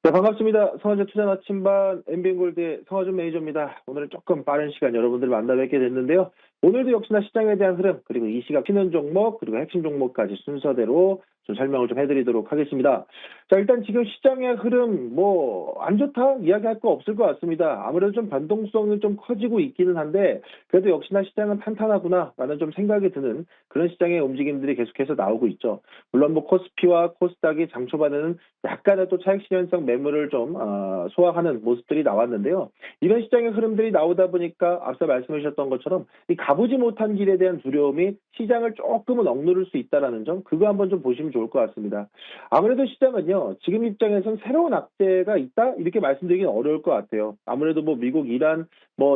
네, 반갑습니다. 성화재 투자 나침반 MBN골드의 성화준 매니저입니다. 오늘은 조금 빠른 시간 여러분들 만나 뵙게 됐는데요. 오늘도 역시나 시장에 대한 흐름, 그리고 이 시각 튀는 종목, 그리고 핵심 종목까지 순서대로 좀 설명을 좀 해드리도록 하겠습니다. 자, 일단 지금 시장의 흐름, 안 좋다? 이야기할 거 없을 것 같습니다. 아무래도 좀 변동성이 좀 커지고 있기는 한데, 그래도 역시나 시장은 탄탄하구나라는 좀 생각이 드는 그런 시장의 움직임들이 계속해서 나오고 있죠. 물론 코스피와 코스닥이 장 초반에는 약간의 또 차익 실현성 매물을 좀 소화하는 모습들이 나왔는데요. 이런 시장의 흐름들이 나오다 보니까 앞서 말씀해 주셨던 것처럼 이 가보지 못한 길에 대한 두려움이 시장을 조금은 억누를 수 있다는 점, 그거 한번 좀 보시면 좋을 것 같습니다. 아무래도 시장은요, 지금 입장에선 새로운 악재가 있다? 이렇게 말씀드리긴 어려울 것 같아요. 아무래도 미국, 이란,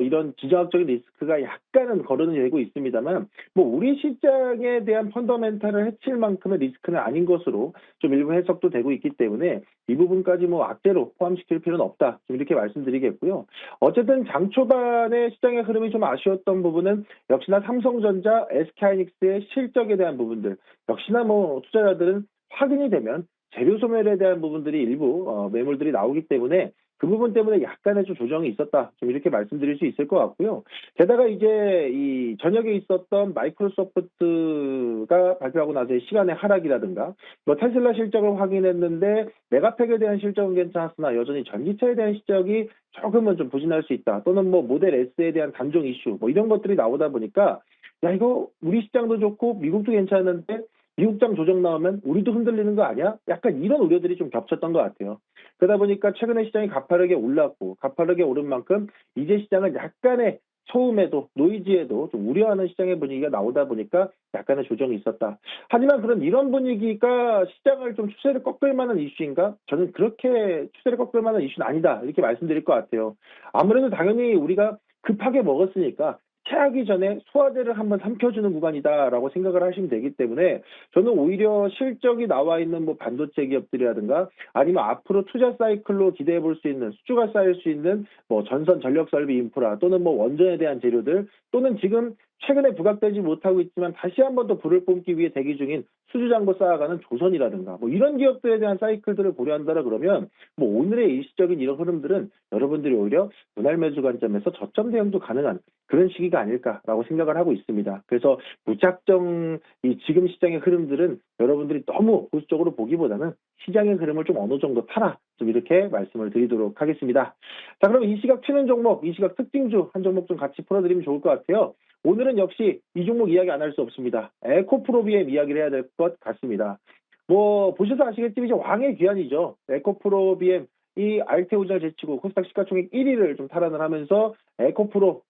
이런 지정학적인 리스크가 약간은 거론이 되고 있습니다만, 우리 시장에 대한 펀더멘탈을 해칠 만큼의 리스크는 아닌 것으로 좀 일부 해석도 되고 있기 때문에 이 부분까지 악재로 포함시킬 필요는 없다. 좀 이렇게 말씀드리겠고요. 어쨌든 장 초반에 시장의 흐름이 좀 아쉬웠던 부분은 역시나 삼성전자, SK하이닉스의 실적에 대한 부분들, 역시나 투자자들은 확인이 되면 재료 소멸에 대한 부분들이 일부 매물들이 나오기 때문에 그 부분 때문에 약간의 좀 조정이 있었다. 좀 이렇게 말씀드릴 수 있을 것 같고요. 게다가 이제 이 저녁에 있었던 마이크로소프트가 발표하고 나서의 시간의 하락이라든가, 테슬라 실적을 확인했는데 메가팩에 대한 실적은 괜찮았으나 여전히 전기차에 대한 실적이 조금은 좀 부진할 수 있다. 또는 모델 S에 대한 단종 이슈, 이런 것들이 나오다 보니까 야, 이거 우리 시장도 좋고 미국도 괜찮은데 미국장 조정 나오면 우리도 흔들리는 거 아니야? 약간 이런 우려들이 좀 겹쳤던 것 같아요. 그러다 보니까 최근에 시장이 가파르게 올랐고 가파르게 오른 만큼 이제 시장은 약간의 소음에도 노이즈에도 좀 우려하는 시장의 분위기가 나오다 보니까 약간의 조정이 있었다. 하지만 그런 이런 분위기가 시장을 좀 추세를 꺾을 만한 이슈인가? 저는 그렇게 추세를 꺾을 만한 이슈는 아니다. 이렇게 말씀드릴 것 같아요. 아무래도 당연히 우리가 급하게 먹었으니까 체하기 전에 소화제를 한번 삼켜주는 구간이다라고 생각을 하시면 되기 때문에 저는 오히려 실적이 나와 있는 반도체 기업들이라든가 아니면 앞으로 투자 사이클로 기대해 볼 수 있는 수주가 쌓일 수 있는 전선 전력 설비 인프라 또는 원전에 대한 재료들 또는 지금 최근에 부각되지 못하고 있지만 다시 한 번 더 불을 뿜기 위해 대기 중인 수주 잔고 쌓아가는 조선이라든가 이런 기업들에 대한 사이클들을 고려한다라 그러면 오늘의 일시적인 이런 흐름들은 여러분들이 오히려 분할 매수 관점에서 저점 대응도 가능한 그런 시기가 아닐까라고 생각을 하고 있습니다. 그래서 무작정 이 지금 시장의 흐름들은 여러분들이 너무 보수적으로 보기보다는 시장의 흐름을 좀 어느 정도 타라. 좀 이렇게 말씀을 드리도록 하겠습니다. 자, 그럼 이 시각 튀는 종목, 이 시각 특징주 한 종목 좀 같이 풀어드리면 좋을 것 같아요. 오늘은 역시 이 종목 이야기 안 할 수 없습니다. 에코프로비엠 이야기를 해야 될 것 같습니다. 보셔서 아시겠지만 이제 왕의 귀환이죠. 에코프로비엠 이 알테오자 제치고 코스닥 시가총액 1위를 좀 탈환을 하면서 에코프로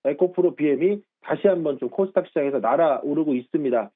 BM이 다시 한번 좀 코스닥 시장에서 날아오르고 있습니다.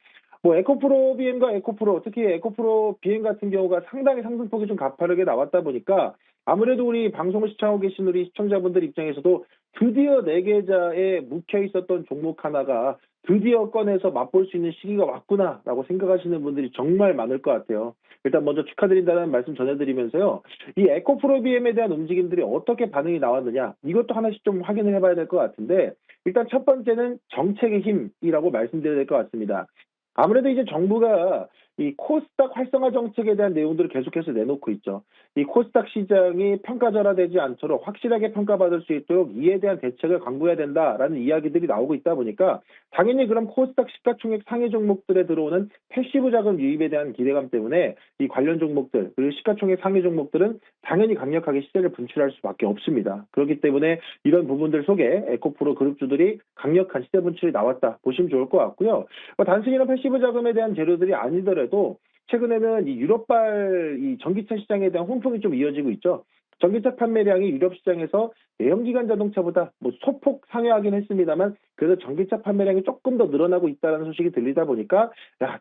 에코프로 BM과 에코프로, 특히 에코프로 BM 같은 경우가 상당히 상승폭이 좀 가파르게 나왔다 보니까 아무래도 우리 방송을 시청하고 계신 우리 시청자분들 입장에서도 드디어 내 계좌에 묵혀 있었던 종목 하나가 드디어 꺼내서 맛볼 수 있는 시기가 왔구나라고 생각하시는 분들이 정말 많을 것 같아요. 일단 먼저 축하드린다는 말씀 전해드리면서요. 이 에코프로비엠에 대한 움직임들이 어떻게 반응이 나왔느냐 이것도 하나씩 좀 확인을 해봐야 될 것 같은데 일단 첫 번째는 정책의 힘이라고 말씀드려야 될 것 같습니다. 아무래도 이제 정부가 이 코스닥 활성화 정책에 대한 내용들을 계속해서 내놓고 있죠. 이 코스닥 시장이 평가절하되지 않도록 확실하게 평가받을 수 있도록 이에 대한 대책을 강구해야 된다라는 이야기들이 나오고 있다 보니까 당연히 그럼 코스닥 시가총액 상위 종목들에 들어오는 패시브 자금 유입에 대한 기대감 때문에 이 관련 종목들 그리고 시가총액 상위 종목들은 당연히 강력하게 시세를 분출할 수밖에 없습니다. 그렇기 때문에 이런 부분들 속에 에코프로 그룹주들이 강력한 시세 분출이 나왔다 보시면 좋을 것 같고요. 단순히 이런 패시브 자금에 대한 재료들이 아니더라도 최근에는 이 유럽발 이 전기차 시장에 대한 훈풍이 좀 이어지고 있죠. 전기차 판매량이 유럽 시장에서 내연기관 자동차보다 소폭 상회하긴 했습니다만 그래도 전기차 판매량이 조금 더 늘어나고 있다는 소식이 들리다 보니까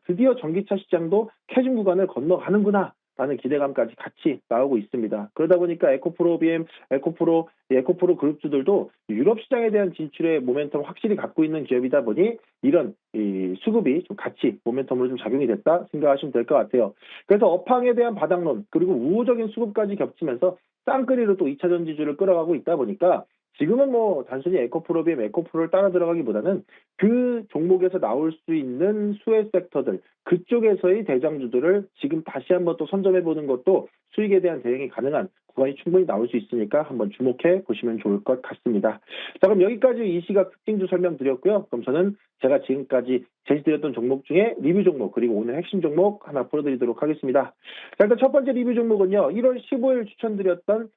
드디어 전기차 시장도 캐즘 구간을 건너가는구나 라는 기대감까지 같이 나오고 있습니다. 그러다 보니까 에코프로 BM, 에코프로 그룹주들도 유럽 시장에 대한 진출의 모멘텀을 확실히 갖고 있는 기업이다 보니 이런 이 수급이 좀 같이 모멘텀으로 좀 작용이 됐다 생각하시면 될 것 같아요. 그래서 업황에 대한 바닥론 그리고 우호적인 수급까지 겹치면서 쌍끌이로 또 2차 전지주를 끌어가고 있다 보니까 지금은 단순히 에코프로 BM, 에코프로를 따라 들어가기보다는 그 종목에서 나올 수 있는 수혜 섹터들 그쪽에서의 대장주들을 지금 다시 한번 또 선점해 보는 것도 수익에 대한 대응이 가능한 구간이 충분히 나올 수 있으니까 한번 주목해 보시면 좋을 것 같습니다. 자, 그럼 여기까지 이 시각 특징주 설명드렸고요. 그럼 저는 제가 지금까지 제시드렸던 종목 중에 리뷰 종목 그리고 오늘 핵심 종목 하나 풀어드리도록 하겠습니다. 자, 일단 첫 번째 리뷰 종목은요. 1월 15일 추천드렸던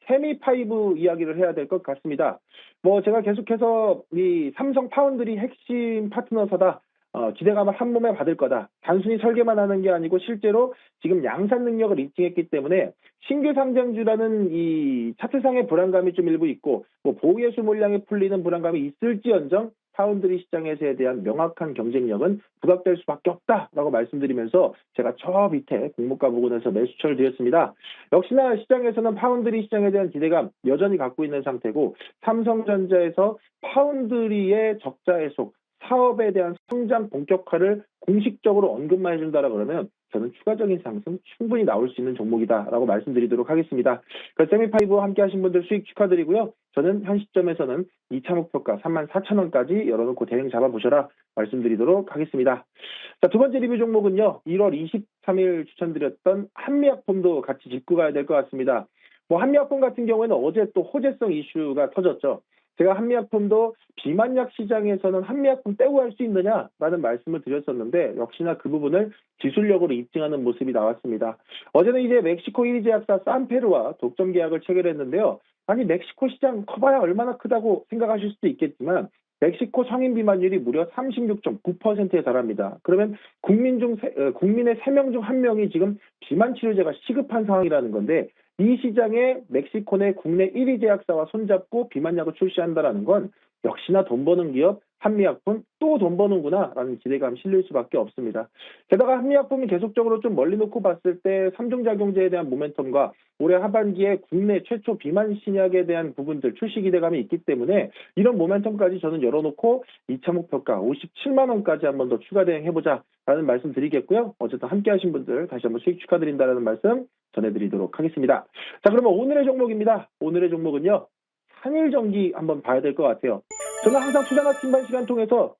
세미파이브 이야기를 해야 될 것 같습니다. 뭐 제가 계속해서 이 삼성 파운드리 핵심 파트너사다. 기대감을 한 몸에 받을 거다. 단순히 설계만 하는 게 아니고 실제로 지금 양산 능력을 입증했기 때문에 신규 상장주라는 이 차트상의 불안감이 좀 일부 있고 뭐 보유예수 물량이 풀리는 불안감이 있을지언정 파운드리 시장에서에 대한 명확한 경쟁력은 부각될 수밖에 없다라고 말씀드리면서 제가 저 밑에 공모가 부분에서 매수처를 드렸습니다. 역시나 시장에서는 파운드리 시장에 대한 기대감 여전히 갖고 있는 상태고 삼성전자에서 파운드리의 적자 해소 사업에 대한 성장 본격화를 공식적으로 언급만 해준다라 그러면 저는 추가적인 상승 충분히 나올 수 있는 종목이다라고 말씀드리도록 하겠습니다. 세미파이브와 함께 하신 분들 수익 축하드리고요. 저는 현 시점에서는 2차 목표가 34,000원까지 열어놓고 대응 잡아보셔라 말씀드리도록 하겠습니다. 자, 두 번째 리뷰 종목은요. 1월 23일 추천드렸던 한미약품도 같이 짚고 가야 될 것 같습니다. 뭐 한미약품 같은 경우에는 어제 또 호재성 이슈가 터졌죠. 제가 한미약품도 비만약 시장에서는 한미약품 떼고 할 수 있느냐라는 말씀을 드렸었는데 역시나 그 부분을 기술력으로 입증하는 모습이 나왔습니다. 어제는 이제 멕시코 1위 제약사 산페르와 독점 계약을 체결했는데요. 아니 멕시코 시장 커봐야 얼마나 크다고 생각하실 수도 있겠지만 멕시코 성인 비만율이 무려 36.9%에 달합니다. 그러면 국민의 3명 중 1명이 지금 비만 치료제가 시급한 상황이라는 건데 이 시장에 멕시코 내 국내 1위 제약사와 손잡고 비만약을 출시한다는 건 역시나 돈 버는 기업 한미약품 또 돈 버는구나라는 기대감이 실릴 수밖에 없습니다. 게다가 한미약품이 계속적으로 좀 멀리 놓고 봤을 때 3중작용제에 대한 모멘텀과 올해 하반기에 국내 최초 비만 신약에 대한 부분들 출시 기대감이 있기 때문에 이런 모멘텀까지 저는 열어놓고 2차 목표가 57만 원까지 한번 더 추가 대응해보자라는 말씀 드리겠고요. 어쨌든 함께 하신 분들 다시 한번 수익 축하드린다는 말씀 전해드리도록 하겠습니다. 자, 그러면 오늘의 종목입니다. 오늘의 종목은요. 한일전기 한번 봐야 될 것 같아요. 저는 항상 투자나 팀반 시간 통해서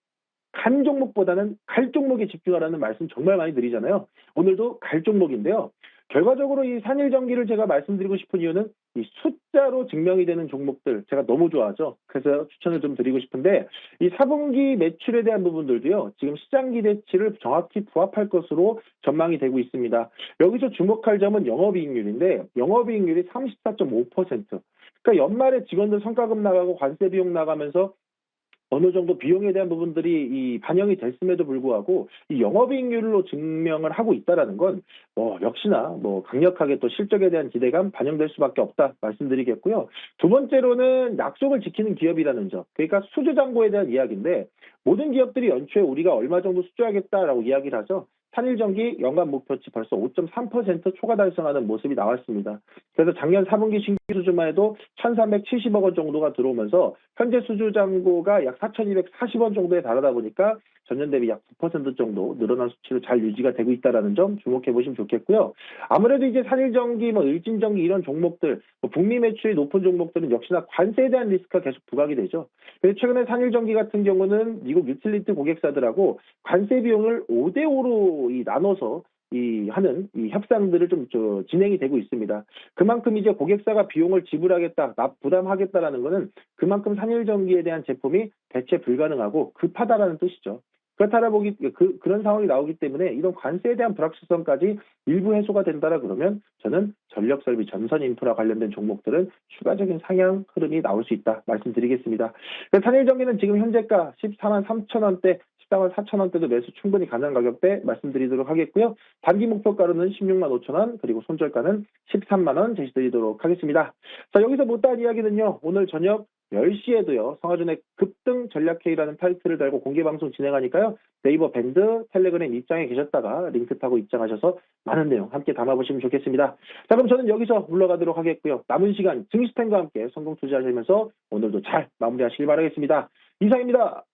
간 종목보다는 갈 종목에 집중하라는 말씀 정말 많이 드리잖아요. 오늘도 갈 종목인데요. 결과적으로 이 한일전기를 제가 말씀드리고 싶은 이유는 이 숫자로 증명이 되는 종목들 제가 너무 좋아하죠. 그래서 추천을 좀 드리고 싶은데 이 4분기 매출에 대한 부분들도요. 지금 시장 기대치를 정확히 부합할 것으로 전망이 되고 있습니다. 여기서 주목할 점은 영업이익률인데 영업이익률이 34.5%. 그러니까 연말에 직원들 성과급 나가고 관세 비용 나가면서 어느 정도 비용에 대한 부분들이 이 반영이 됐음에도 불구하고 이 영업이익률로 증명을 하고 있다라는 건 역시나 강력하게 또 실적에 대한 기대감 반영될 수밖에 없다 말씀드리겠고요. 두 번째로는 약속을 지키는 기업이라는 점. 그러니까 수주잔고에 대한 이야기인데 모든 기업들이 연초에 우리가 얼마 정도 수주하겠다라고 이야기를 하죠. 한일전기 연간 목표치 벌써 5.3% 초과 달성하는 모습이 나왔습니다. 그래서 작년 4분기 신규 수주만 해도 1,370억 원 정도가 들어오면서 현재 수주 잔고가 약 4,240원 정도에 달하다 보니까 전년 대비 약 9% 정도 늘어난 수치로 잘 유지가 되고 있다는 점 주목해 보시면 좋겠고요. 아무래도 이제 한일전기, 일진전기 이런 종목들, 북미 매출이 높은 종목들은 역시나 관세에 대한 리스크가 계속 부각이 되죠. 그래서 최근에 한일전기 같은 경우는 미국 유틸리티 고객사들하고 관세 비용을 5대5로 나눠서 하는 협상들을 좀 진행이 되고 있습니다. 그만큼 이제 고객사가 비용을 지불하겠다, 부담하겠다라는 것은 그만큼 한일전기에 대한 제품이 대체 불가능하고 급하다라는 뜻이죠. 그런 상황이 나오기 때문에 이런 관세에 대한 불확실성까지 일부 해소가 된다라 그러면 저는 전력설비 전선 인프라 관련된 종목들은 추가적인 상향 흐름이 나올 수 있다 말씀드리겠습니다. 한일전기는 지금 현재가 14만 3천 원대 14만 4천 원대도 매수 충분히 가능한 가격대 말씀드리도록 하겠고요. 단기 목표가로는 16만 5천 원 그리고 손절가는 13만 원 제시드리도록 하겠습니다. 자, 여기서 못다한 이야기는요. 오늘 저녁 10시에도요. 성화준의 급등 전략회의라는 타이틀을 달고 공개방송 진행하니까요. 네이버 밴드, 텔레그램 입장에 계셨다가 링크 타고 입장하셔서 많은 내용 함께 담아보시면 좋겠습니다. 자, 그럼 저는 여기서 물러가도록 하겠고요. 남은 시간 증시템과 함께 성공 투자하시면서 오늘도 잘 마무리하시길 바라겠습니다. 이상입니다.